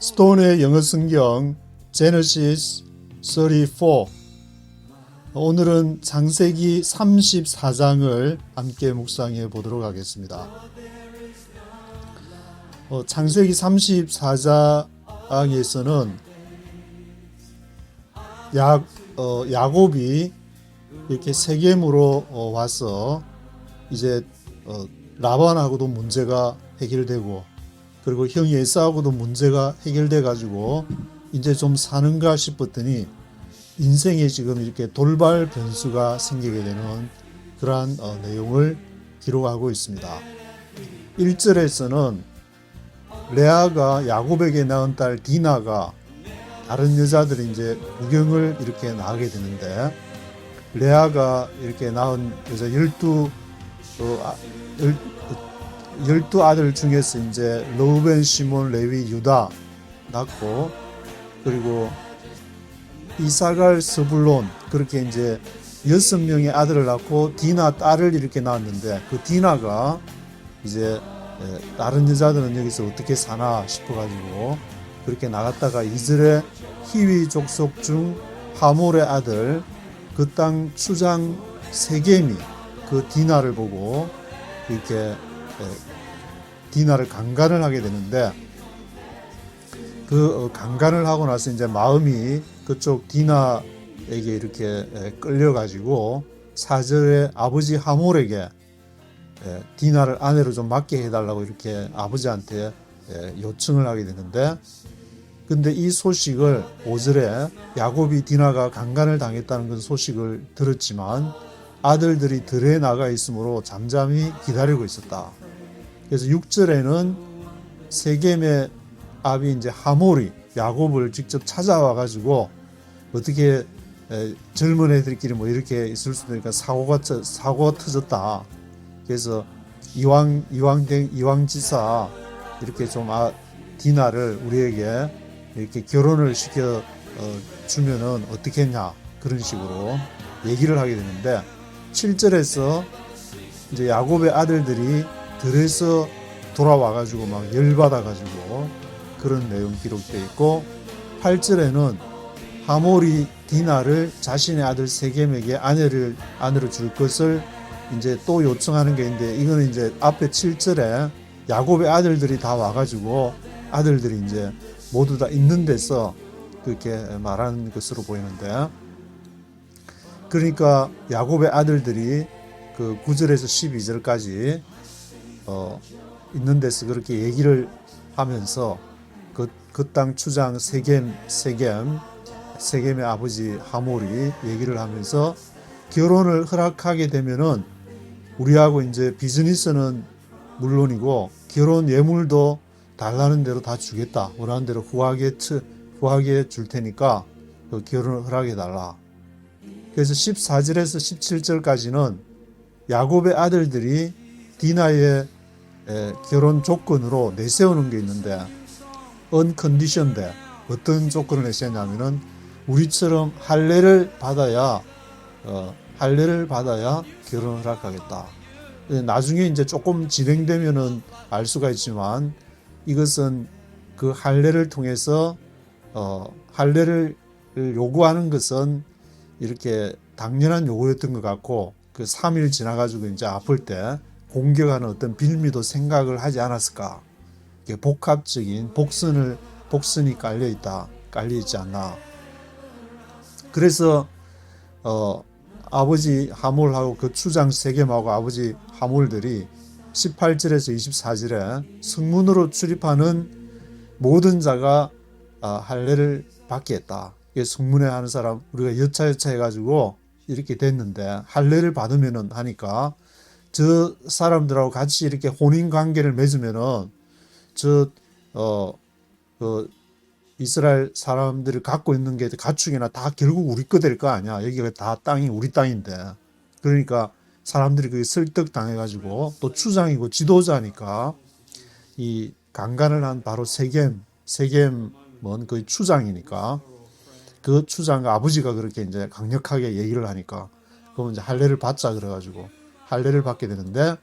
스톤의 영어 성경 제너시스 34. 오늘은 창세기 34장을 함께 묵상해 보도록 하겠습니다. 창세기 34장에서는 야곱이 이렇게 세겜으로 와서 이제 라반하고도 문제가 해결되고, 그리고 형 에사하고도 문제가 해결돼 가지고 이제 좀 사는가 싶었더니 인생에 지금 이렇게 돌발 변수가 생기게 되는 그러한 내용을 기록하고 있습니다. 1절에서는 레아가 야곱에게 낳은 딸 디나가 다른 여자들이 이제 구경을 이렇게 나가게 되는데, 레아가 이렇게 낳은 여자 12 아들 중에서 이제 르우벤, 시몬, 레위, 유다 낳고, 그리고 이사갈, 스불론, 그렇게 이제 6명의 아들을 낳고 디나 딸을 이렇게 낳았는데, 그 디나가 이제 다른 여자들은 여기서 어떻게 사나 싶어가지고 그렇게 나갔다가 이스라엘 히위 족속 중 하몰의 아들 그 땅 추장 세겜이 그 디나를 보고 이렇게 디나를 강간을 하게 되는데, 그 강간을 하고 나서 이제 마음이 그쪽 디나에게 이렇게 끌려가지고 4절에 아버지 하몰에게 디나를 아내로 좀 맡게 해달라고 이렇게 아버지한테 요청을 하게 되는데, 근데 이 소식을 5절에 야곱이 디나가 강간을 당했다는 그 소식을 들었지만 아들들이 들에 나가 있으므로 잠잠히 기다리고 있었다. 그래서 6절에는 세겜의 아비 이제 하몰이 야곱을 직접 찾아와 가지고 어떻게 젊은 애들끼리 뭐 이렇게 있을 수도 있으니까 사고가 터졌다. 그래서 이왕지사 이렇게 좀 디나를 우리에게 이렇게 결혼을 시켜 주면은 어떻겠냐, 그런 식으로 얘기를 하게 되는데, 7절에서 이제 야곱의 아들들이 들에서 돌아와가지고 막 열받아가지고 그런 내용 기록되어 있고, 8절에는 하몰이 디나를 자신의 아들 세겜에게 아내로 줄 것을 이제 또 요청하는 게 있는데, 이거는 이제 앞에 7절에 야곱의 아들들이 다 와가지고 아들들이 이제 모두 다 있는 데서 그렇게 말하는 것으로 보이는데, 그러니까 야곱의 아들들이 그 9절에서 12절까지 있는 데서 그렇게 얘기를 하면서 그 땅 추장 세겜의 아버지 하몰이 얘기를 하면서 결혼을 허락하게 되면은 우리하고 이제 비즈니스는 물론이고 결혼 예물도 달라는 대로 다 주겠다. 원하는 대로 후하게 줄 테니까 그 결혼을 허락해 달라. 그래서 14절에서 17절까지는 야곱의 아들들이 디나의 결혼 조건으로 내세우는 게 있는데, unconditioned, 어떤 조건을 내세우냐면은 우리처럼 할례를 받아야 결혼을 허락하겠다. 나중에 이제 조금 진행되면은 알 수가 있지만, 이것은 그 할례를 통해서 할례를 요구하는 것은 이렇게 당연한 요구였던 것 같고, 그 3일 지나가지고 이제 아플 때 공격하는 어떤 빌미도 생각을 하지 않았을까. 이게 복합적인 복선이 깔려있지 않나. 그래서 아버지 하몰하고 그 추장 세겜하고 아버지 하몰들이 18절에서 24절에 성문으로 출입하는 모든 자가 할례를 받게 했다. 이게 성문에 하는 사람 우리가 여차 해가지고 이렇게 됐는데, 할례를 받으면은 하니까 저 사람들하고 같이 이렇게 혼인 관계를 맺으면은 이스라엘 사람들이 갖고 있는 게 가축이나 다 결국 우리 거 될 거 아니야. 여기가 다 땅이 우리 땅인데. 그러니까 사람들이 그게 설득당해가지고, 또 추장이고 지도자니까 이 강간을 한 바로 세겜은 거의 추장이니까 그 추장과 아버지가 그렇게 이제 강력하게 얘기를 하니까, 그러면 이제 할례를 받자 그래가지고 할례를 받게 되는데,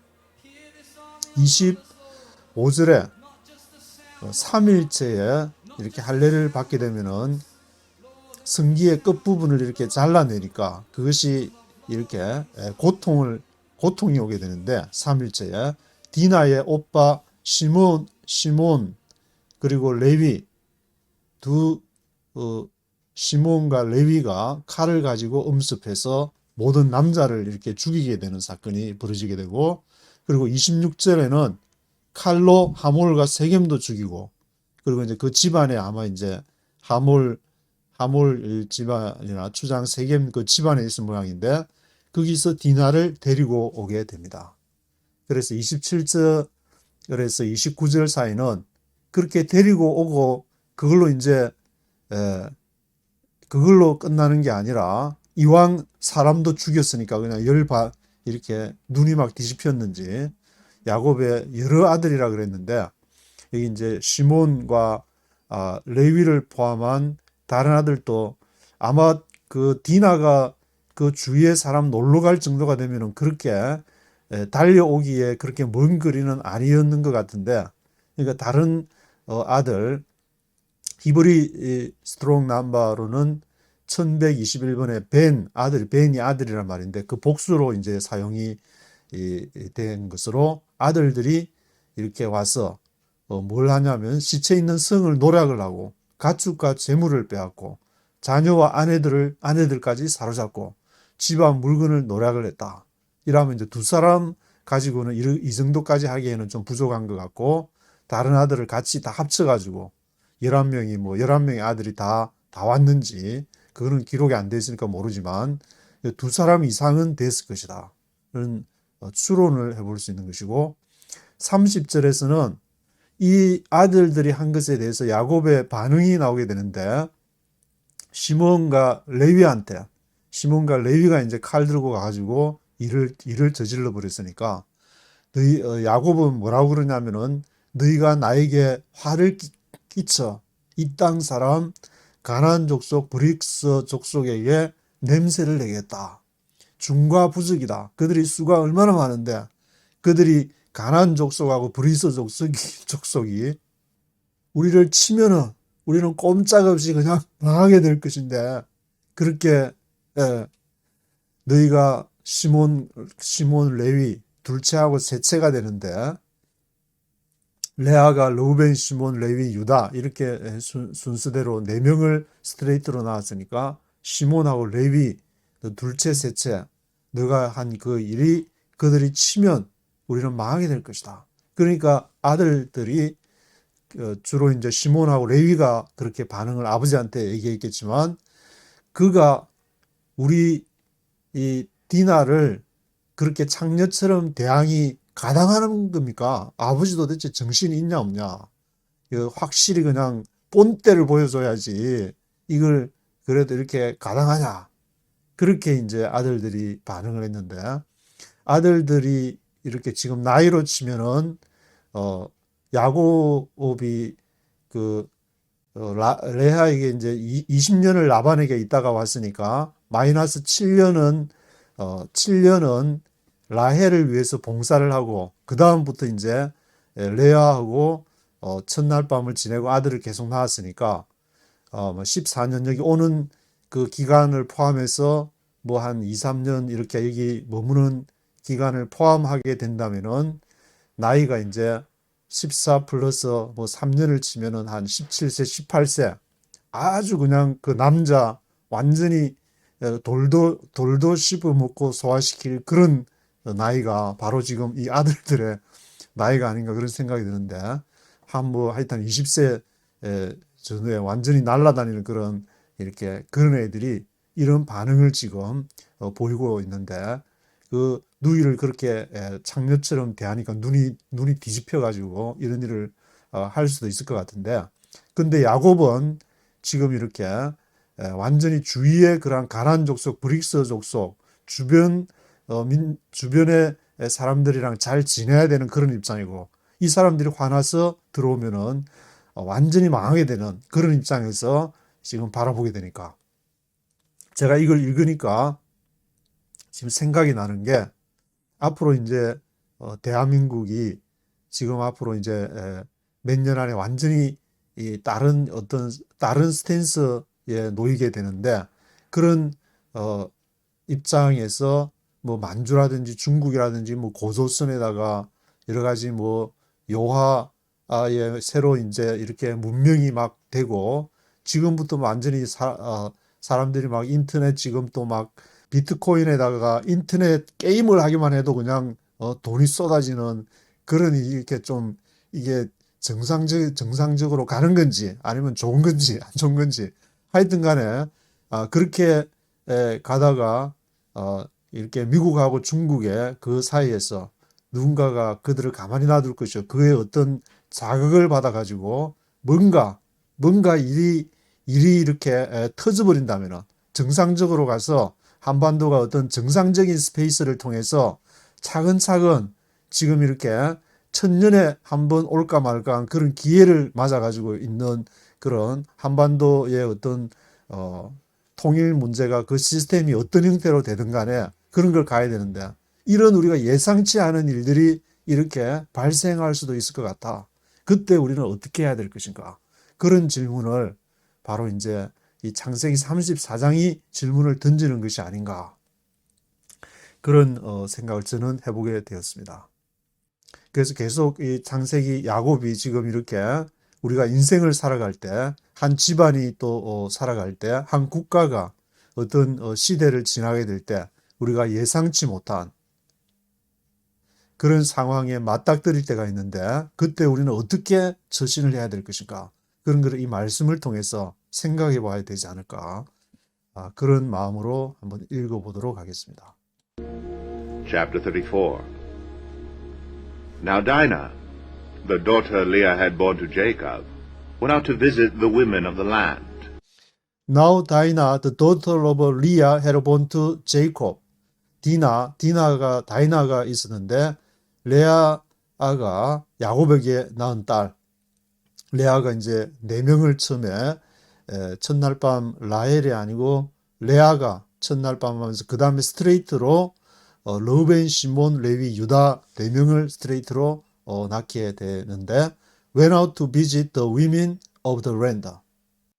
25절에 3일째에 이렇게 할례를 받게 되면은 성기의 끝부분을 이렇게 잘라내니까 그것이 이렇게 고통이 오게 되는데 3일째에 디나의 오빠 시몬 그리고 레위 두 시몬과 레위가 칼을 가지고 음습해서 모든 남자를 이렇게 죽이게 되는 사건이 벌어지게 되고, 그리고 26절에는 칼로 하몰과 세겜도 죽이고, 그리고 이제 그 집안에 아마 이제 하몰 집안이나 추장 세겜 그 집안에 있을 모양인데 거기서 디나를 데리고 오게 됩니다. 그래서 27절에서 29절 사이는 그렇게 데리고 오고 그걸로 이제 그걸로 끝나는 게 아니라 이왕 사람도 죽였으니까 그냥 이렇게 눈이 막 뒤집혔는지 야곱의 여러 아들이라 그랬는데 여기 이제 시몬과 레위를 포함한 다른 아들도 아마 그 디나가 그 주위에 사람 놀러 갈 정도가 되면은 그렇게 달려오기에 그렇게 먼 거리는 아니었는 것 같은데, 그러니까 다른 아들 히브리 스트롱 넘버로는 1121번의 벤이 아들이란 말인데 그 복수로 이제 사용이 된 것으로 아들들이 이렇게 와서 뭘 하냐면 시체 있는 성을 노략을 하고 가축과 재물을 빼앗고 자녀와 아내들까지 사로잡고 집안 물건을 노략을 했다. 이러면 이제 두 사람 가지고는 이 정도까지 하기에는 좀 부족한 것 같고, 다른 아들을 같이 다 합쳐가지고 11명의 아들이 다 왔는지 그거는 기록이 안 돼 있으니까 모르지만 두 사람 이상은 됐을 것이다. 그런 추론을 해볼 수 있는 것이고, 30절에서는 이 아들들이 한 것에 대해서 야곱의 반응이 나오게 되는데, 시몬과 레위가 이제 칼 들고 가가지고 일을 저질러 버렸으니까 야곱은 뭐라고 그러냐면은 너희가 나에게 화를 끼쳐 이 땅 사람 가나안 족속 브릭스 족속에게 냄새를 내겠다. 중과 부족이다. 그들이 수가 얼마나 많은데 그들이 가나안 족속하고 브리스 족속이 우리를 치면은 우리는 꼼짝없이 그냥 망하게 될 것인데, 그렇게 너희가 시몬 레위 둘째하고 셋째가 되는데 레아가 르우벤, 시몬, 레위, 유다 이렇게 순서대로 4명을 스트레이트로 나왔으니까 시몬하고 레위 둘째 셋째 너가 한 그 일이 그들이 치면 우리는 망하게 될 것이다. 그러니까 아들들이 주로 이제 시몬하고 레위가 그렇게 반응을 아버지한테 얘기했겠지만, 그가 우리 이 디나를 그렇게 창녀처럼 대항이 가당하는 겁니까? 아버지도 대체 정신이 있냐 없냐? 확실히 그냥 본때를 보여줘야지 이걸 그래도 이렇게 가당하냐? 그렇게 이제 아들들이 반응을 했는데, 아들들이 이렇게 지금 나이로 치면은 야곱이 레아에게 이제 20년을 라반에게 있다가 왔으니까 마이너스 7년은 라헬을 위해서 봉사를 하고 그 다음부터 이제 레아하고 첫날 밤을 지내고 아들을 계속 낳았으니까 14년 여기 오는 그 기간을 포함해서 뭐 한 2, 3년 이렇게 여기 머무는 기간을 포함하게 된다면은 나이가 이제 14 플러스 뭐 3년을 치면은 한 17세, 18세. 아주 그냥 그 남자 완전히 돌도 씹어먹고 소화시킬 그런 나이가 바로 지금 이 아들들의 나이가 아닌가 그런 생각이 드는데, 하여튼 20세 전후에 완전히 날아다니는 그런 애들이 이런 반응을 지금 보이고 있는데, 그 누이를 그렇게 창녀처럼 대하니까 눈이 뒤집혀 가지고 이런 일을 할 수도 있을 것 같은데, 근데 야곱은 지금 이렇게 완전히 주위의 그러한 가나안 족속, 브릭스 족속 주변의 사람들이랑 잘 지내야 되는 그런 입장이고, 이 사람들이 화나서 들어오면은 완전히 망하게 되는 그런 입장에서 지금 바라보게 되니까, 제가 이걸 읽으니까 지금 생각이 나는 게, 앞으로 이제 대한민국이 지금 앞으로 이제 몇 년 안에 완전히 이 다른 스탠스에 놓이게 되는데 그런 입장에서 뭐 만주라든지 중국이라든지 뭐 고조선에다가 여러 가지 뭐 요하에 새로 이제 이렇게 문명이 막 되고 지금부터 완전히 사람들이 막 인터넷 지금 또 막 비트코인에다가 인터넷 게임을 하기만 해도 그냥 돈이 쏟아지는 그런 이렇게 좀 이게 정상적으로 가는 건지 아니면 좋은 건지 안 좋은 건지 하여튼 간에 그렇게 가다가 이렇게 미국하고 중국의 그 사이에서 누군가가 그들을 가만히 놔둘 것이요. 그의 어떤 자극을 받아가지고 뭔가 일이 이렇게 터져버린다면 정상적으로 가서 한반도가 어떤 정상적인 스페이스를 통해서 차근차근 지금 이렇게 천년에 한 번 올까 말까 한 그런 기회를 맞아가지고 있는 그런 한반도의 어떤 통일 문제가 그 시스템이 어떤 형태로 되든 간에 그런 걸 가야 되는데 이런 우리가 예상치 않은 일들이 이렇게 발생할 수도 있을 것 같아. 그때 우리는 어떻게 해야 될 것인가? 그런 질문을 바로 이제 이 창세기 34장이 질문을 던지는 것이 아닌가. 그런 생각을 저는 해보게 되었습니다. 그래서 계속 이 창세기 야곱이 지금 이렇게 우리가 인생을 살아갈 때, 한 집안이 또 살아갈 때, 한 국가가 어떤 시대를 지나게 될 때, 우리가 예상치 못한 그런 상황에 맞닥뜨릴 때가 있는데, 그때 우리는 어떻게 처신을 해야 될 것인가? 그런 것을 이 말씀을 통해서 생각해 봐야 되지 않을까? 그런 마음으로 한번 읽어보도록 하겠습니다. Chapter 34. Now Dinah, the daughter Leah had borne to Jacob, went out to visit the women of the land. Now Dinah, the daughter of Leah, had born to Jacob. 다이나가 있었는데 레아가 야곱에게 낳은 딸. 레아가 이제 네 명을 처음에 첫날 밤 라헬이 아니고 레아가 첫날 밤 하면서 그 다음에 스트레이트로 르우벤, 시몬, 레위, 유다 네 명을 스트레이트로 낳게 되는데 went out to visit the women of the land.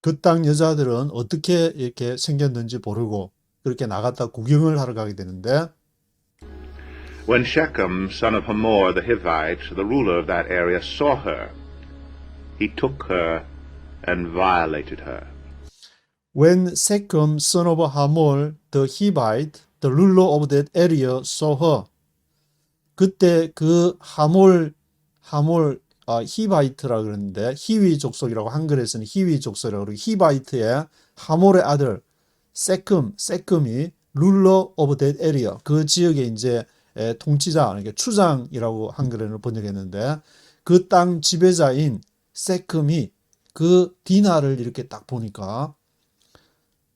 그 땅 여자들은 어떻게 이렇게 생겼는지 모르고 그렇게 나갔다 구경을 하러 가게 되는데 When Shechem, son of Hamor the Hivite, the ruler of that area, saw her, he took her and violated her. When Shechem, son of Hamor the Hivite, the ruler of that area, saw her. 그때 그 히바이트라 그러는데 히위 족속이라고 한글에서는 히위 족속이라고 그러고 히바이트의 하몰의 아들 세금이 룰러 오브 댓 에리어 그 지역의 이제 통치자 그러니까 추장이라고 한글에는 번역했는데 그 땅 지배자인 세금이 그 디나를 이렇게 딱 보니까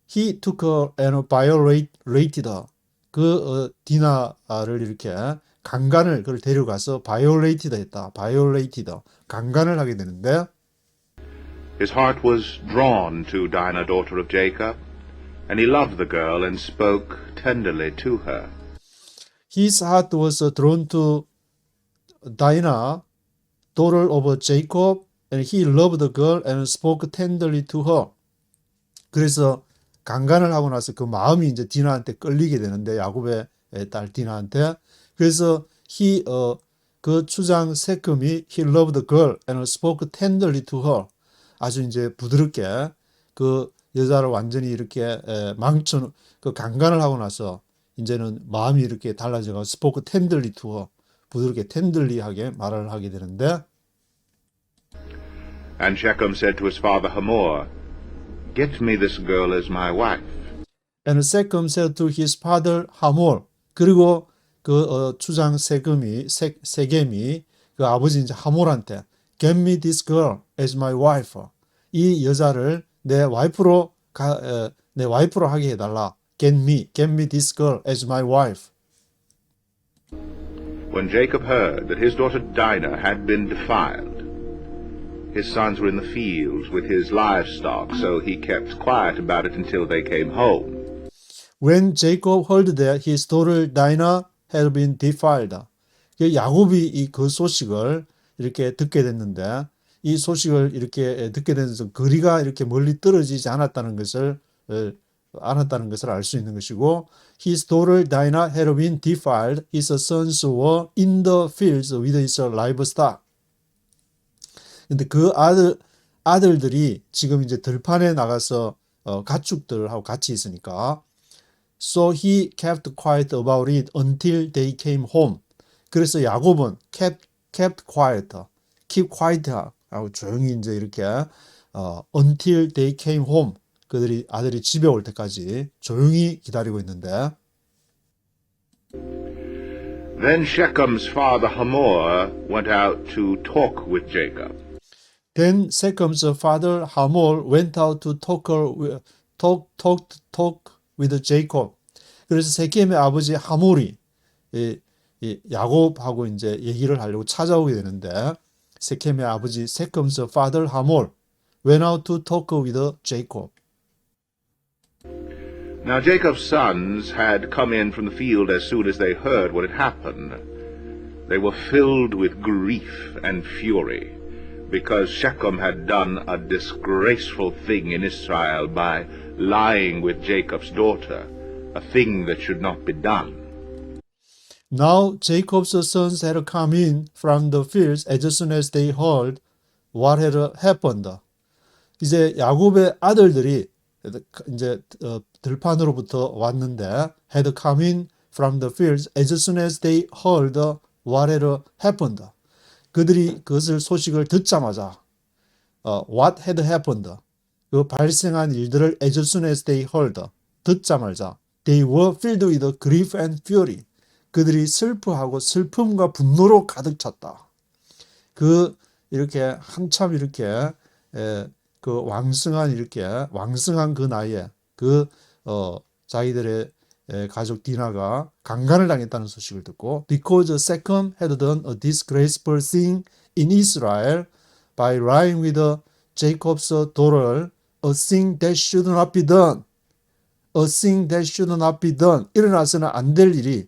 he took her and violated her. 그 디나를 이렇게 강간을 그걸 데려가서 violated 했다. violated 강간을 하게 되는데 His heart was drawn to Dinah, daughter of Jacob, and he loved the girl and spoke tenderly to her. His heart was drawn to Dinah, daughter of Jacob, and he loved the girl and spoke tenderly to her. 그래서 강간을 하고 나서 그 마음이 이제 디나한테 끌리게 되는데 야곱의 딸 디나한테 그래서 그 추장 세금이 he loved the girl and spoke tenderly to her. 아주 이제 부드럽게 그 여자를 완전히 이렇게 그 강간을 하고 나서 이제는 마음이 이렇게 달라져서 spoke tenderly to her. 부드럽게 tenderly하게 말을 하게 되는데 And Shechem said to his father Hamor, Get me this girl as my wife. And Shechem said to his father Hamor. 그리고 그 추장 세겜이 그 아버지 이제 하몰한테 Get me this girl as my wife. 이 여자를 내 와이프로 하게 해달라. Get me this girl as my wife. When Jacob heard that his daughter Dinah had been defiled, his sons were in the fields with his livestock, so he kept quiet about it until they came home. When Jacob heard that his daughter Dinah had been defiled, 야곱이 그 소식을 이렇게 듣게 됐는데 이 소식을 이렇게 듣게 되면서 거리가 이렇게 멀리 떨어지지 않았다는 것을 알 수 있는 것이고, his daughter Dinah had been defiled. His sons were in the fields with his livestock. 근데 그 아들들이 지금 이제 들판에 나가서 가축들하고 같이 있으니까, so he kept quiet about it until they came home. 그래서 야곱은 kept quiet, keep quiet 하고 조용히 이제 이렇게 until they came home. 아들이 집에 올 때까지 조용히 기다리고 있는데, Then Shechem's father Hamor went out to talk with Jacob. Then Shechem's father Hamor went out to talk with Jacob. 그래서 세겜의 아버지 하몰이 야곱하고 이제 얘기를 하려고 찾아오게 되는데, 세겜의 아버지 Shechem's father Hamor went out to talk with Jacob. Now Jacob's sons had come in from the field as soon as they heard what had happened. They were filled with grief and fury, because Shechem had done a disgraceful thing in Israel by lying with Jacob's daughter, a thing that should not be done. Now Jacob's sons had come in from the fields as soon as they heard what had happened. 이제 야곱의 아들들이 이제 들판으로부터 왔는데, had come in from the fields as soon as they heard what had happened. 그들이 그것을 소식을 듣자마자 what had happened, 그 발생한 일들을 as soon as they heard, 듣자마자 they were filled with grief and fury. 그들이 슬퍼하고 슬픔과 분노로 가득 찼다. 이렇게 한참 이렇게 그 왕성한 그 나이에 자기들의 가족 디나가 강간을 당했다는 소식을 듣고, because Shechem had done a disgraceful thing in Israel by lying with Jacob's daughter, a thing that should not be done. A thing that should not be done. 일어나서는 안 될 일이,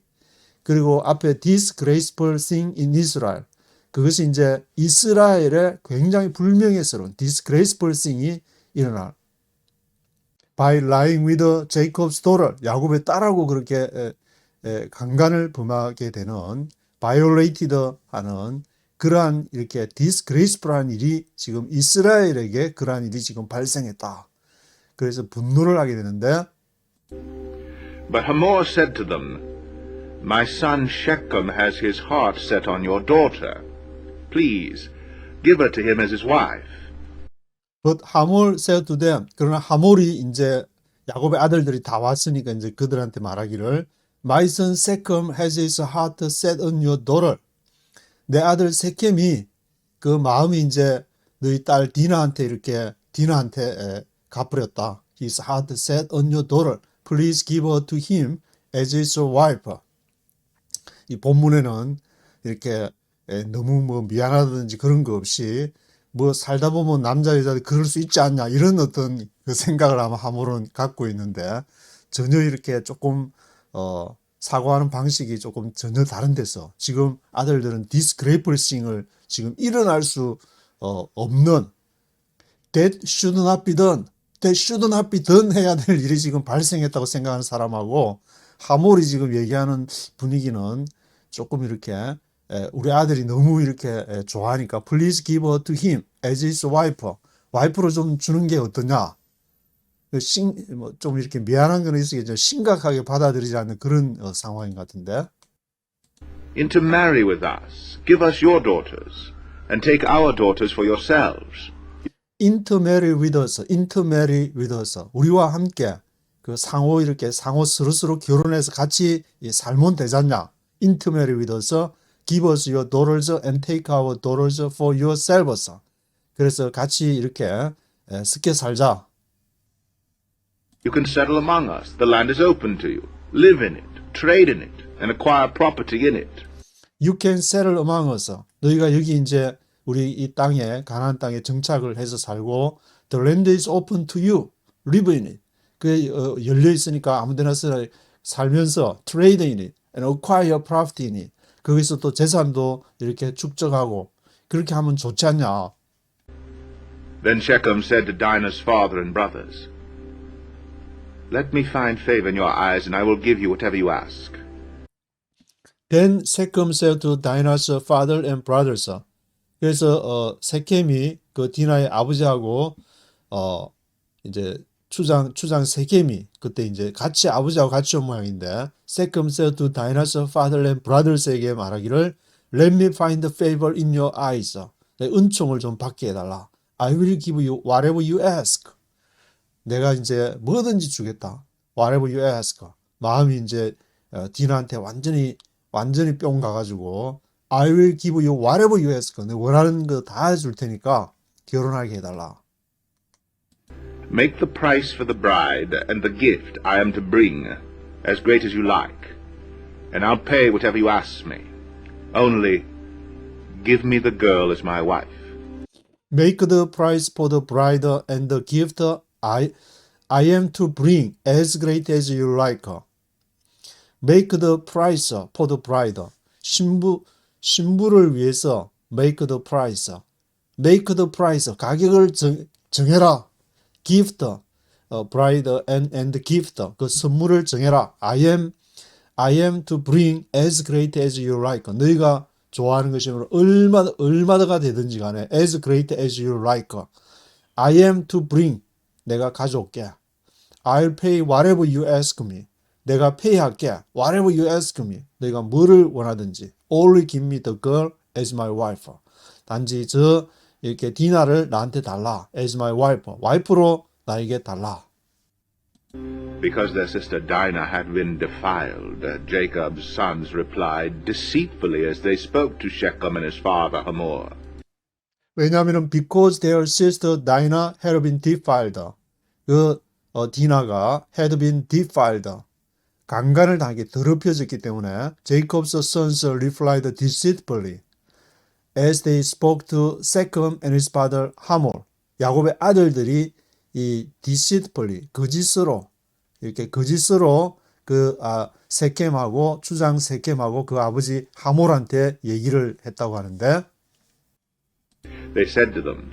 그리고 앞에 disgraceful thing in Israel. 그것이 이제 이스라엘의 굉장히 불명예스러운 disgraceful thing이 일어나. By lying with Jacob's daughter, 야곱의 딸하고 그렇게 강간을 범하게 되는, violated 하는 그러한 이렇게 disgraceful한 일이 지금 이스라엘에게 그러한 일이 지금 발생했다. 그래서 분노를 하게 되는데, But Hamor said to them, My son Shechem has his heart set on your daughter. Please, give her to him as his wife. But Hamor said to them, 그러나 하몰이 이제 야곱의 아들들이 다 왔으니까 이제 그들한테 말하기를, My son Shechem has his heart set on your daughter. 내 아들 세켐이 그 마음이 이제 너희 딸 디나한테 갚으렸다. His heart set on your daughter. Please give her to him as his wife. 이 본문에는 이렇게 너무 뭐 미안하다든지 그런 거 없이, 뭐 살다 보면 남자 여자들 그럴 수 있지 않냐 이런 어떤 그 생각을 아마 하몰은 갖고 있는데, 전혀 이렇게 조금 사고하는 방식이 조금 전혀 다른 데서 지금 아들들은 disgraceful thing을 지금 일어날 수 없는, that should not be done, that should not be done 해야 될 일이 지금 발생했다고 생각하는 사람하고, 하몰이 지금 얘기하는 분위기는 조금 이렇게 우리 아들이 너무 이렇게 좋아하니까 please give her to him as his wife. 와이프로 좀 주는 게 어떠냐. 좀 이렇게 미안한 건 있으겠지만 심각하게 받아들이지 않는 그런 상황인 것 같은데. In to marry with us, give us your daughters, and take our daughters for yourselves. intermarry with us, intermarry with us. 우리와 함께 그 상호 서로 결혼해서 같이 살면 되잖냐. intermarry with us, give us your daughters and take our daughters for yourselves. 그래서 같이 이렇게 섞여 살자. You can settle among us. The land is open to you. Live in it, trade in it, and acquire property in it. You can settle among us. 너희가 여기 이제 우리 이 땅에, 가나안 땅에 정착을 해서 살고, the land is open to you. Live in it. 그게 열려 있으니까 아무데나 살면서 trade in it and acquire property in it. 거기서 또 재산도 이렇게 축적하고 그렇게 하면 좋지 않냐. Then Shechem said to Dinah's father and brothers, Let me find favor in your eyes, and I will give you whatever you ask. Then Shechem said to Dinah's father and brothers. 그래서 세켐이 그 디나의 아버지하고 이제 추장 세켐이 그때 이제 같이 아버지하고 같이 온 모양인데 Shechem said to Dinah's father and brothers에게 말하기를 Let me find favor in your eyes. 내 은총을 좀 받게 해달라. I will give you whatever you ask. 내가 이제 뭐든지 주겠다. Whatever you ask. 마음이 이제 디나한테 완전히 뿅 가가지고 I will give you whatever you ask. 내 원하는 거 다 해줄 테니까 결혼하게 해달라. Make the price for the bride and the gift I am to bring as great as you like, and I'll pay whatever you ask me. Only give me the girl as my wife. Make the price for the bride and the gift I am to bring as great as you like. Make the price for the bride. 신부를 위해서 make the price. Make the price. 가격을 정해라. Gift. bride and gift. 그 선물을 정해라. I am to bring as great as you like. 너희가 좋아하는 것이면 얼마가 되든지 간에 as great as you like. I am to bring. 내가 가져올게. I'll pay whatever you ask me. 내가 pay할게. Whatever you ask me. 너희가 뭐를 원하든지. Only give me the girl as my wife. 단지 이렇게 디나를 나한테 달라. As my wife. 와이프로 나에게 달라. Because their sister Dinah had been defiled, Jacob's sons replied deceitfully as they spoke to Shechem and his father Hamor. 왜냐하면 because their sister Dinah had been defiled. 디나가 had been defiled. 강간을 당하게 더럽혀졌기 때문에 Jacob's sons replied deceitfully as they spoke to Shechem and his father Hamor. 야곱의 아들들이 이 deceitfully 거짓으로 세켐하고 추장 세켐하고 그 아버지 하몰한테 얘기를 했다고 하는데 They said to them,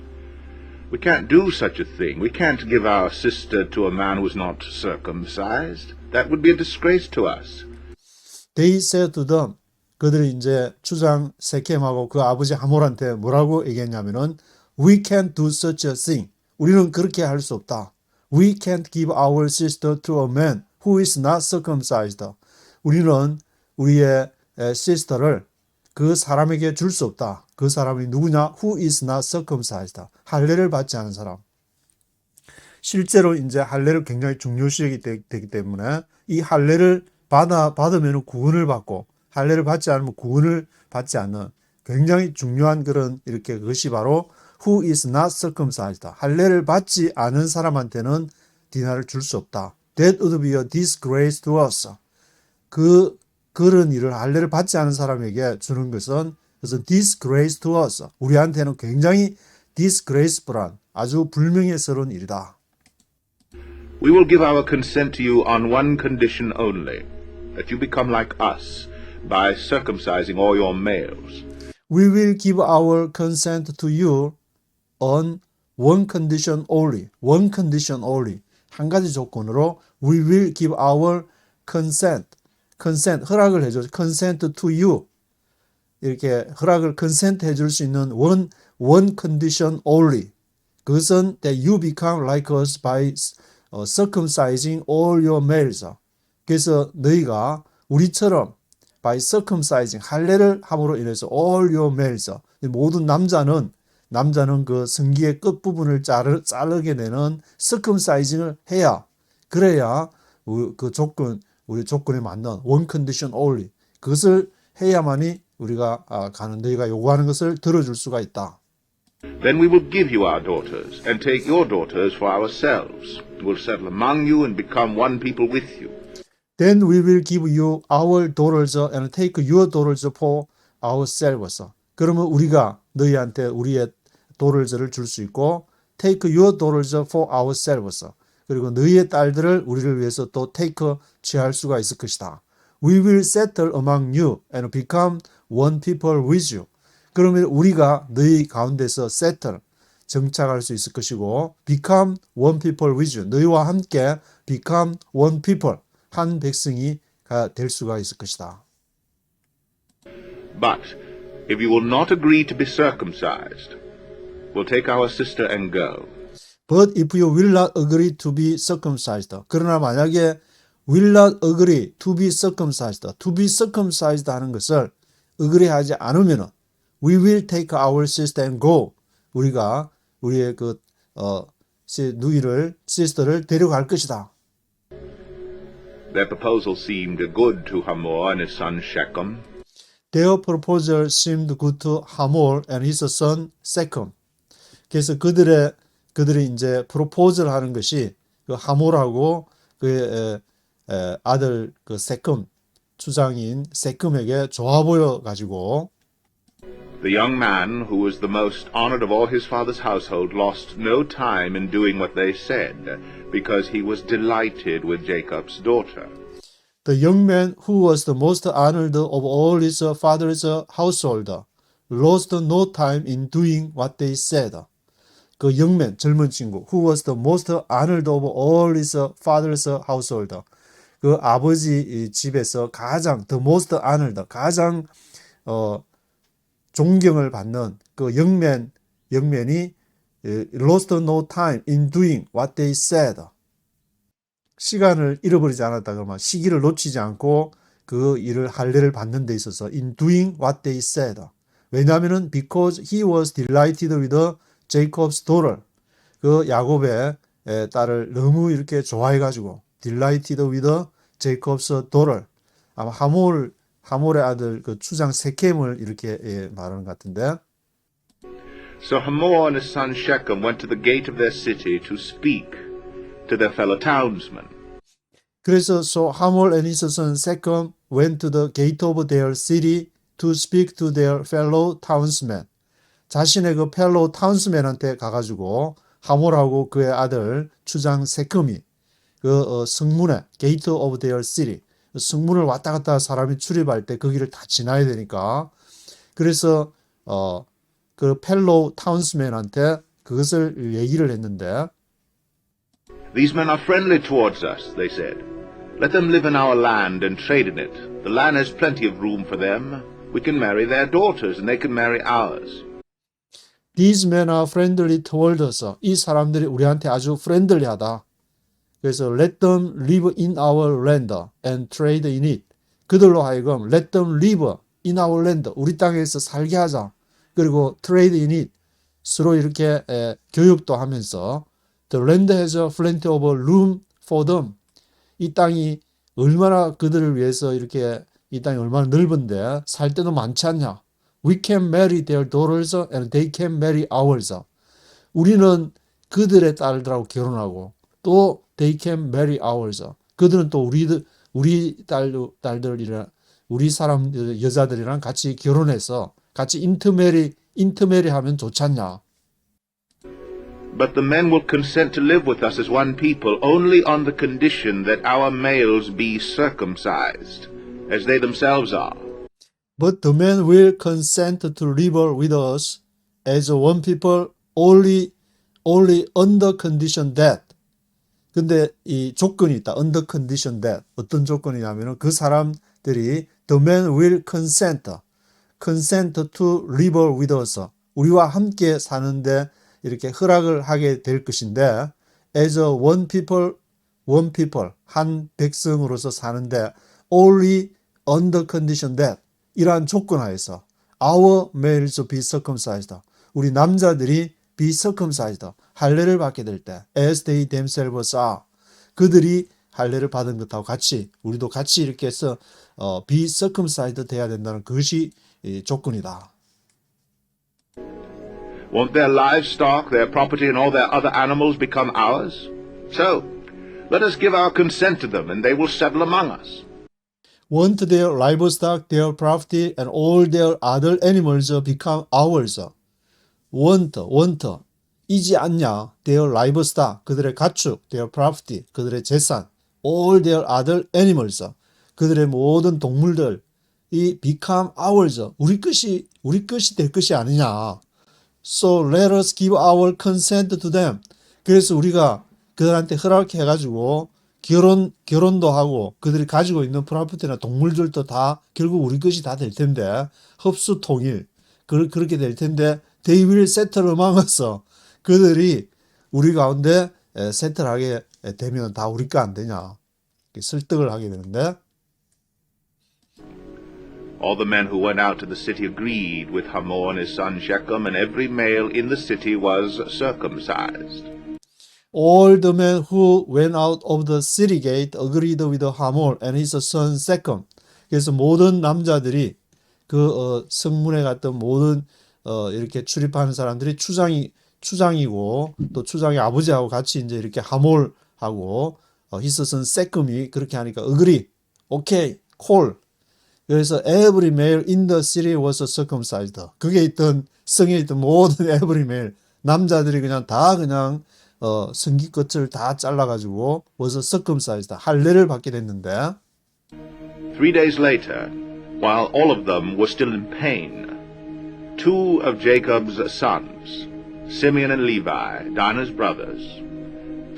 We can't do such a thing. We can't give our sister to a man who is not circumcised. That would be a disgrace to us. They said to them, 그들이 이제 추장 세켐하고 그 아버지 하몰한테 뭐라고 얘기했냐면은 We can't do such a thing. 우리는 그렇게 할 수 없다. We can't give our sister to a man who is not circumcised. 우리는 우리의 sister를 그 사람에게 줄 수 없다. 그 사람이 누구냐? Who is not circumcised. 할례를 받지 않은 사람. 실제로 이제 할례를 굉장히 중요시 되기 때문에 이 할례를 받으면 구원을 받고 할례를 받지 않으면 구원을 받지 않는 굉장히 중요한 그런 이렇게 그것이 바로 Who is not circumcised. 할례를 받지 않은 사람한테는 디나를 줄 수 없다. That would be a disgrace to us. 그런 일을 할례를 받지 않은 사람에게 주는 것은 그래서 disgrace to us. 우리한테는 굉장히 disgraceful한 아주 불명예스러운 일이다. We will give our consent to you on one condition only, that you become like us by circumcising all your males. We will give our consent to you on one condition only. One condition only. 한 가지 조건으로 we will give our consent. 허락을 해줘. consent to you. 이렇게 허락을 consent 해줄 수 있는 one condition only. 그것은 that you become like us by circumcising all your males. 그래서 너희가 우리처럼 by circumcising 할례를 함으로 인해서 all your males. 모든 남자는 그 성기의 끝부분을 자르게 되는 circumcising을 해야 그래야 우리 조건에 맞는 one condition only. 그것을 해야만이 우리가 너희가 요구하는 것을 들어줄 수가 있다. Then we will give you our daughters and take your daughters for ourselves. We'll settle among you and become one people with you. Then we will give you our daughters and take your daughters for ourselves. 그러면 우리가 너희한테 우리의 daughters를 줄 수 있고 take your daughters for ourselves. 그리고 너희의 딸들을 우리를 위해서 또 take 취할 수가 있을 것이다. We will settle among you and become one people with you. 그러면 우리가 너희 가운데서 settle 정착할 수 있을 것이고 become one people with you. 너희와 함께 become one people. 한 백성이 될 수가 있을 것이다. But if you will not agree to be circumcised, we'll take our sister and go. But if you will not agree to be circumcised. 그러나 만약에 will not agree to be circumcised 하는 것을 agree하지 않으면은 we will take our sister and go. 우리가 우리의 누이를 sister를 데려갈 것이다. Their proposal seemed good to Hamor and his son Shechem. Their proposal seemed good to Hamor and his son Shechem. 그래서 그들이 이제 프로포즈를 하는 것이 그 하몰하고 그의 아들 그 세컴 추장인 세컴에게 좋아 보여 가지고 The young man, who was the most honored of all his father's household, lost no time in doing what they said, because he was delighted with Jacob's daughter. The young man who was the most honored of all his father's household lost no time in doing what they said. 그 young 젊은 친구 who was the most honored of all his father's household. 그 아버지 집에서 가장 the most honored 가장 존경을 받는 그 영맨이 lost no time in doing what they said. 시간을 잃어버리지 않았다 그러면 시기를 놓치지 않고 그 일을 할례를 받는 데 있어서 in doing what they said. 왜냐하면은 because he was delighted with Jacob's daughter. 그 야곱의 딸을 너무 이렇게 좋아해 가지고 delighted with Jacob's daughter. 아마 하몰의 아들 그 추장 세켐을 이렇게 말하는 것 같은데. So Hamor and his son Shechem went to the gate of their city to speak to their fellow townsmen. 그래서 so Hamor and his son Shechem went to the gate of their city to speak to their fellow townsmen. 자신의 그 fellow townsmen한테 가가지고 하몰하고 그의 아들 추장 세켐이 그 성문에 gate of their city 성문을 왔다 갔다 사람이 출입할 때 거기를 다 지나야 되니까 그래서 그 fellow townsmen한테 그것을 얘기를 했는데 These men are friendly towards us, they said. Let them live in our land and trade in it. The land has plenty of room for them. We can marry their daughters and they can marry ours. These men are friendly toward us. 이 사람들이 우리한테 아주 friendly하다. 그래서 let them live in our land and trade in it. 그들로 하여금 let them live in our land. 우리 땅에서 살게 하자. 그리고 trade in it. 서로 이렇게 교육도 하면서 The land has plenty of room for them. 이 땅이 얼마나 그들을 위해서 이렇게 이 땅이 얼마나 넓은데 살 때도 많지 않냐. We can marry their daughters and they can marry ours. 우리는 그들의 딸들하고 결혼하고 또 they can marry ours. 그들은 또 우리 딸들이랑 우리 사람 여자들이랑 같이 결혼해서 같이 intermarry 하면 좋지 않냐. But the men will consent to live with us as one people only on the condition that our males be circumcised, as they themselves are. But the men will consent to live with us as one people only on the condition that. 근데 이 조건이 있다. On the condition that. 어떤 조건이냐면은 그 사람들이 the men will consent to live with us. 우리와 함께 사는데 이렇게 허락을 하게 될 것인데 as a one people 한 백성으로서 사는데 only on the condition that 이러한 조건 하에서 our males be circumcised 우리 남자들이 be circumcised 할례를 받게 될 때 as they themselves are 그들이 할례를 받은 것하고 같이 우리도 같이 이렇게 해서 be circumcised 돼야 된다는 그것이 조건이다. Won't their livestock, their property, and all their other animals become ours? So, let us give our consent to them, and they will settle among us. Want their livestock, their property, and all their other animals become ours. Want, 이지 않냐, their livestock, 그들의 가축, their property, 그들의 재산, all their other animals, 그들의 모든 동물들, 이 become ours, 우리 것이 될 것이 아니냐. So let us give our consent to them. 그래서 우리가 그들한테 허락해가지고 결혼도 하고 그들이 가지고 있는 프로퍼티나 동물들도 다 결국 우리 것이 다 될 텐데 흡수 통일 그렇게 될 텐데 they will settle among us. 그들이 우리 가운데 세틀하게 되면 다 우리 거 안 되냐 설득을 하게 되는데 All the men who went out to the city agreed with Hamor and his son Shechem, and every male in the city was circumcised. All the men who went out of the city gate agreed with Hamor and his son Shechem. 그래서 모든 남자들이 그 성문에 갔던 모든 이렇게 출입하는 사람들이 추장이고 또 추장의 아버지하고 같이 이제 이렇게 하몰하고 his son Shechem이 그렇게 하니까 agree, okay, call. 그래서 every male in the city was circumcised. 그게 있던 성에 있던 모든 every male 남자들이 그냥 다 그냥 성기 끝을 다 잘라가지고 was circumcised. 할례를 받게 됐는데 3 days later, while all of them were still in pain, 2 of Jacob's sons, Simeon and Levi, Dinah's brothers,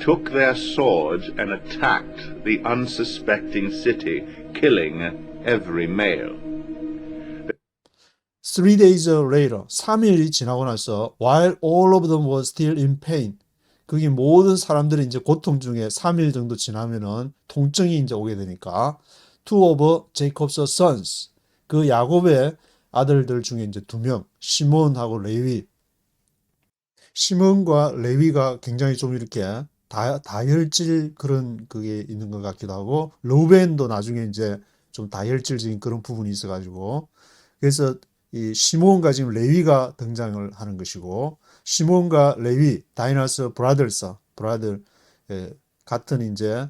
took their swords and attacked the unsuspecting city, killing every male. 3 days later, 3일이 지나고 나서 while all of them were still in pain, 그게 모든 사람들이 이제 고통 중에 3일 정도 지나면은 통증이 이제 오게 되니까 2 of Jacob's sons, 그 야곱의 아들들 중에 이제 2명, 시몬하고 레위. 시몬과 레위가 굉장히 좀 이렇게 다혈질 그런 그게 있는 것 같기도 하고 르우벤도 나중에 이제 좀 다혈질적인 그런 부분이 있어가지고 그래서 이 시몬과 지금 레위가 등장을 하는 것이고 시몬과 레위, 다이나스 브라더스, 같은 이제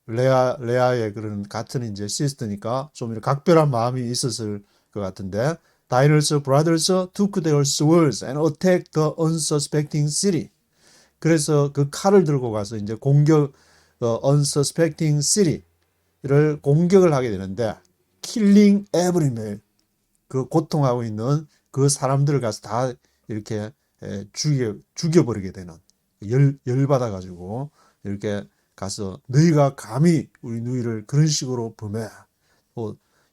레아의 그런 같은 이제 시스터니까 좀 이렇게 각별한 마음이 있었을 것 같은데 다이너스 브라더스 took their swords and attacked the unsuspecting city. 그래서 그 칼을 들고 가서 이제 unsuspecting city를 공격을 하게 되는데 killing every male. 그 고통하고 있는 그 사람들을 가서 다 이렇게 죽여버리게 되는 열받아가지고 이렇게 가서 너희가 감히 우리 누이를 그런 식으로 범해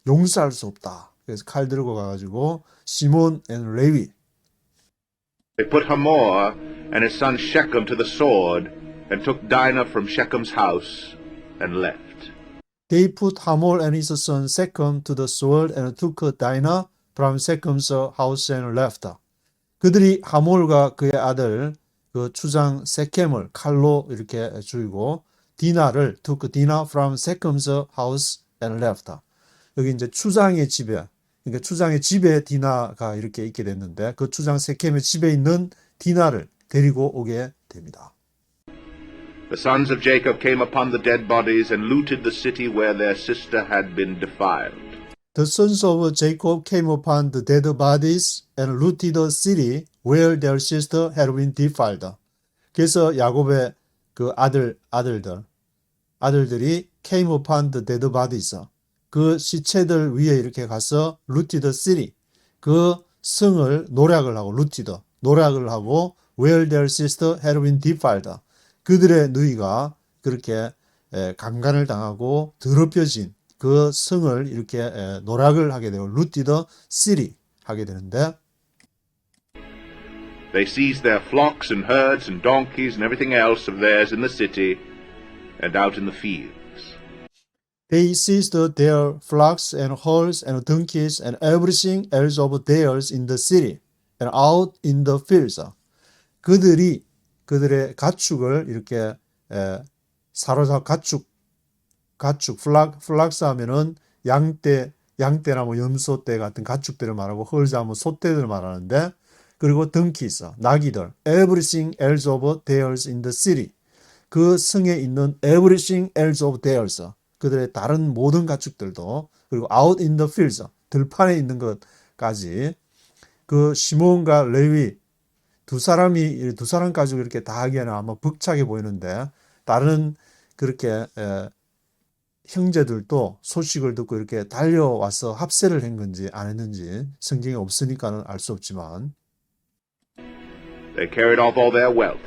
용서할 수 없다. 그래서 칼 들고 가가지고 시몬 and 레위 They put Hamor and his son Shechem to the sword and took Dinah from Shechem's house and left. They put Hamor and his son Shechem to the sword and took Dinah from Shechem's house and left. 그들이 하몰과 그의 아들 그 추장 세켐을 칼로 이렇게 죽이고 디나를 took Dinah from Shechem's house and left. 여기 이제 추장의 집에 그러니까 추장의 집에 디나가 이렇게 있게 됐는데 그 추장 세켐의 집에 있는 디나를 데리고 오게 됩니다. The sons of Jacob came upon the dead bodies and looted the city where their sister had been defiled. The sons of Jacob came upon the dead bodies and looted the city where their sister had been defiled. 그래서 야곱의 그 아들들이 came upon the dead bodies. 그 시체들 위에 이렇게 가서 looted the city. 그 성을 노략을 하고 노략을 하고 where their sister had been defiled. 그들의 누이가 그렇게 강간을 당하고 더럽혀진 그 성을 이렇게 노략을 하게 되고 looted the city 하게 되는데 They seized their flocks and herds and donkeys and everything else of theirs in the city and out in the fields. They seized their flocks and herds and donkeys and everything else of theirs in the city and out in the fields. 그들이 그들의 가축을 이렇게 사로잡 플락스 하면은 양떼나 뭐 염소떼 같은 가축들을 말하고 헐즈 하면 소떼들을 말하는데 그리고 덩키스, 나귀들, everything else of theirs in the city. 그 성에 있는 everything else of theirs. 그들의 다른 모든 가축들도 그리고 out in the fields. 들판에 있는 것까지 그 시몬과 레위 두 사람 가지고 이렇게 다 하기에는 아마 벅차게 보이는데 다른 그렇게 형제들도 소식을 듣고 이렇게 달려와서 합세를 한 건지 안 했는지 성경에 없으니까는 알 수 없지만 They carried off all their wealth,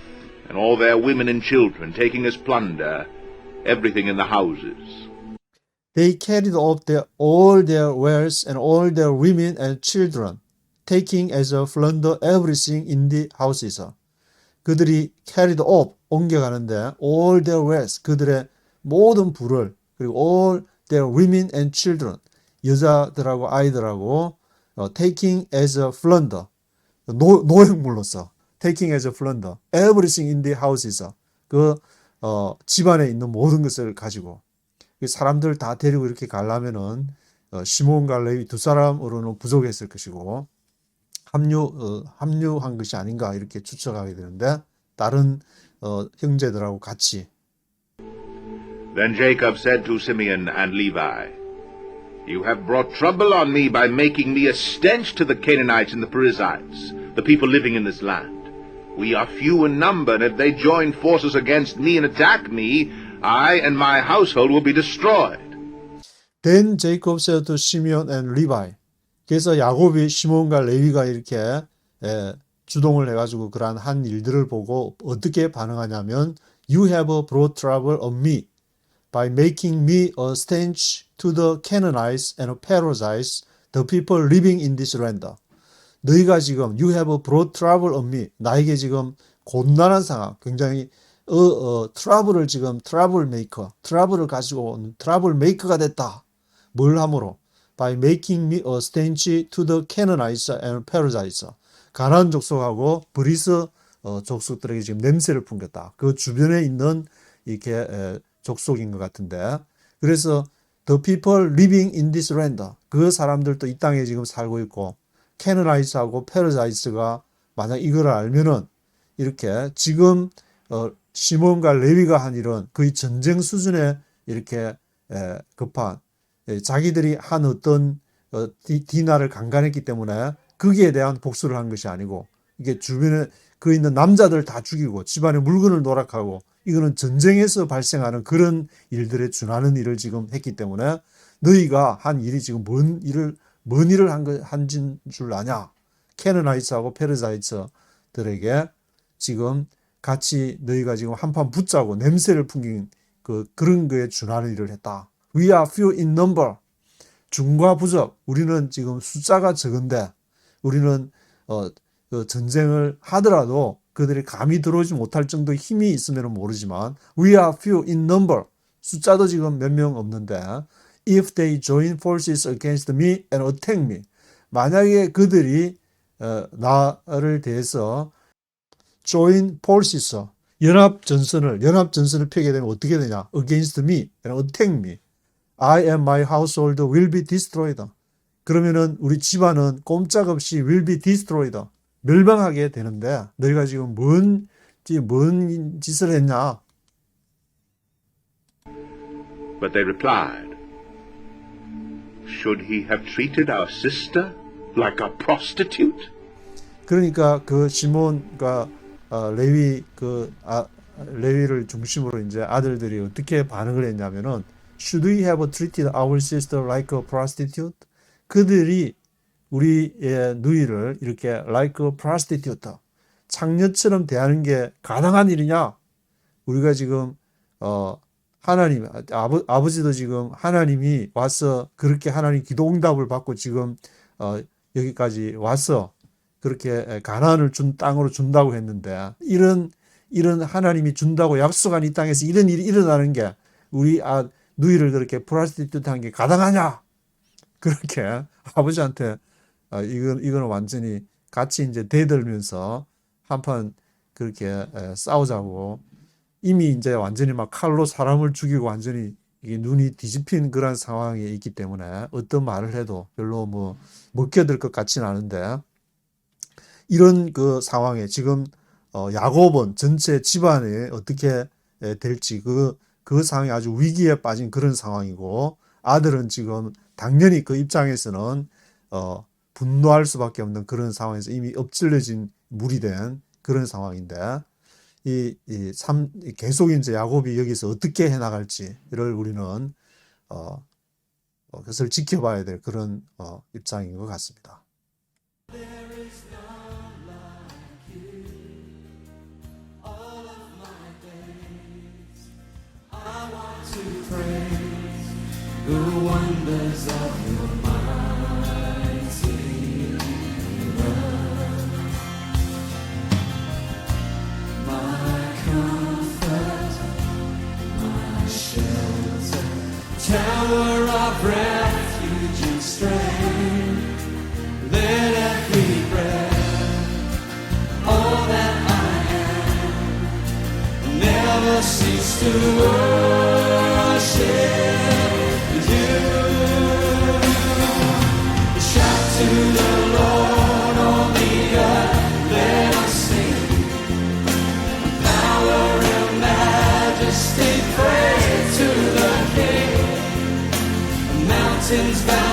and all their women and children, taking as plunder everything in the houses. They carried off all their wealth and all their women and children, taking as a plunder everything in the houses. 그들이 carried off, 옮겨가는데 all their wealth, 그들의 모든 부를, 그리고 all their women and children, 여자들하고 아이들하고 taking as a plunder, 노획물로서 taking as a plunder, everything in the houses, 그 집안에 있는 모든 것을 가지고 사람들 다 데리고 이렇게 가려면은 시몬과 레위 두 사람으로는 부족했을 것이고 합류한 것이 아닌가 이렇게 추측하게 되는데 다른 형제들하고 같이. Then Jacob said to Simeon and Levi, You have brought trouble on me by making me a stench to the Canaanites and the Perizzites, the people living in this land. We are few in number, and if they join forces against me and attack me, I and my household will be destroyed. Then Jacob said to Simeon and Levi. 그래서 야곱이 시몬과 레위가 이렇게 주동을 해가지고 그러한 한 일들을 보고 어떻게 반응하냐면 You have brought trouble on me by making me a stench to the Canaanites and Perizzites, the people living in this land. 너희가 지금 You have brought trouble on me. 나에게 지금 곤란한 상황, 굉장히 트러블을 지금 트러블을 가지고 온 트러블 메이커가 됐다. 뭘 함으로? By making me a stench to the Canaanites and Perizzites. 가나안 족속하고 브리스 족속들에게 지금 냄새를 풍겼다. 그 주변에 있는 이렇게 족속인 것 같은데, 그래서 the people living in this land, 그 사람들도 이 땅에 지금 살고 있고 캐나나이스하고 페르자이스가 만약 이걸 알면은 이렇게 지금 시몬과 레위가 한 일은 거의 전쟁 수준의 이렇게 급한 자기들이 한 어떤 디나를 강간했기 때문에 거기에 대한 복수를 한 것이 아니고 이게 주변에 그 있는 남자들 다 죽이고 집안의 물건을 노락하고 이거는 전쟁에서 발생하는 그런 일들에 준하는 일을 지금 했기 때문에 너희가 한 일이 지금 뭔 일을 한 줄 아냐? 캐나나이츠하고 페르자이츠들에게 지금 같이 너희가 지금 한판 붙자고 냄새를 풍긴 그런 거에 준하는 일을 했다. We are few in number. 중과 부적. 우리는 지금 숫자가 적은데 우리는 전쟁을 하더라도 그들이 감히 들어오지 못할 정도의 힘이 있으면 모르지만 We are few in number. 숫자도 지금 몇 명 없는데 If they join forces against me and attack me. 만약에 그들이 나를 대해서 join forces, 연합 전선을 펴게 되면 어떻게 되냐? Against me and attack me. I and my household will be destroyed. 그러면은 우리 집안은 꼼짝없이 will be destroyed. 멸망하게 되는데 너희가 지금 뭔 짓을 했냐? But they replied, Should he have treated our sister like a prostitute? 그러니까 그 시몬과 레위 레위를 중심으로 이제 아들들이 어떻게 반응을 했냐면은 Should we have treated our sister like a prostitute? 그들이 우리의 누이를 이렇게 like a prostitute, 창녀처럼 대하는 게 가능한 일이냐? 우리가 지금 하나님 아버지도 지금 하나님이 와서 그렇게 하나님 기도 응답을 받고 지금 여기까지 와서 그렇게 가나안을 준 땅으로 준다고 했는데 이런 하나님이 준다고 약속한 이 땅에서 이런 일이 일어나는 게 우리 누이를 그렇게 프로스티튜트 한 게 가당하냐? 그렇게 아버지한테 이거는 완전히 같이 이제 대들면서 한판 그렇게 싸우자고 이미 이제 완전히 막 칼로 사람을 죽이고 완전히 이게 눈이 뒤집힌 그런 상황에 있기 때문에 어떤 말을 해도 별로 못 견딜 것 같지는 않은데 이런 그 상황에 지금 야곱은 전체 집안에 어떻게 될지 그 상황이 아주 위기에 빠진 그런 상황이고 아들은 지금 당연히 그 입장에서는 분노할 수밖에 없는 그런 상황에서 이미 엎질러진 물이 된 그런 상황인데 계속 이제 야곱이 여기서 어떻게 해나갈지를 우리는 그것을 지켜봐야 될 그런 입장인 것 같습니다. Tower of refuge and strength, let every breath, all that I am, never cease to worship you. Shout to the Lord, all the earth, let us sing. Power and majesty, praise to the King. Mountains bow